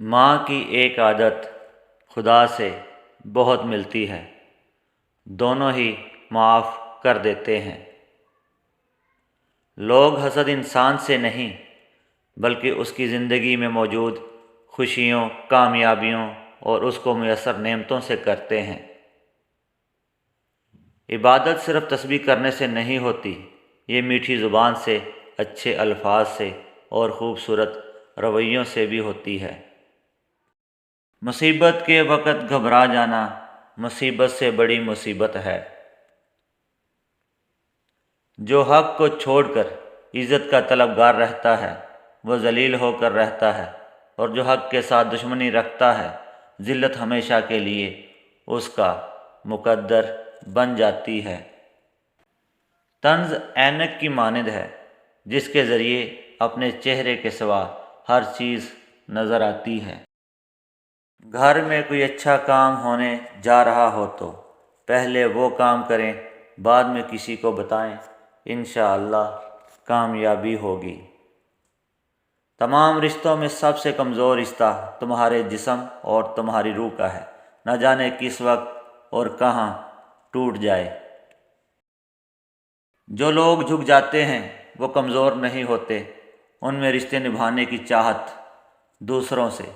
ماں کی ایک عادت خدا سے بہت ملتی ہے، دونوں ہی معاف کر دیتے ہیں۔ لوگ حسد انسان سے نہیں بلکہ اس کی زندگی میں موجود خوشیوں، کامیابیوں اور اس کو میسر نعمتوں سے کرتے ہیں۔ عبادت صرف تسبیح کرنے سے نہیں ہوتی، یہ میٹھی زبان سے، اچھے الفاظ سے اور خوبصورت رویوں سے بھی ہوتی ہے۔ مصیبت کے وقت گھبرا جانا مصیبت سے بڑی مصیبت ہے۔ جو حق کو چھوڑ کر عزت کا طلبگار رہتا ہے وہ ذلیل ہو کر رہتا ہے، اور جو حق کے ساتھ دشمنی رکھتا ہے ذلت ہمیشہ کے لیے اس کا مقدر بن جاتی ہے۔ طنز اینک کی مانند ہے جس کے ذریعے اپنے چہرے کے سوا ہر چیز نظر آتی ہے۔ گھر میں کوئی اچھا کام ہونے جا رہا ہو تو پہلے وہ کام کریں، بعد میں کسی کو بتائیں، انشاءاللہ کامیابی ہوگی۔ تمام رشتوں میں سب سے کمزور رشتہ تمہارے جسم اور تمہاری روح کا ہے، نہ جانے کس وقت اور کہاں ٹوٹ جائے۔ جو لوگ جھک جاتے ہیں وہ کمزور نہیں ہوتے، ان میں رشتے نبھانے کی چاہت دوسروں سے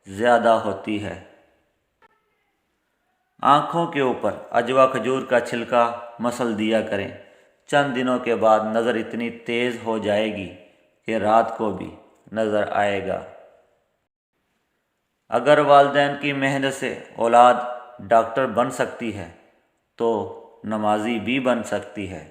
زیادہ ہوتی ہے۔ آنکھوں کے اوپر عجوا کھجور کا چھلکا مسل دیا کریں، چند دنوں کے بعد نظر اتنی تیز ہو جائے گی کہ رات کو بھی نظر آئے گا۔ اگر والدین کی محنت سے اولاد ڈاکٹر بن سکتی ہے تو نمازی بھی بن سکتی ہے۔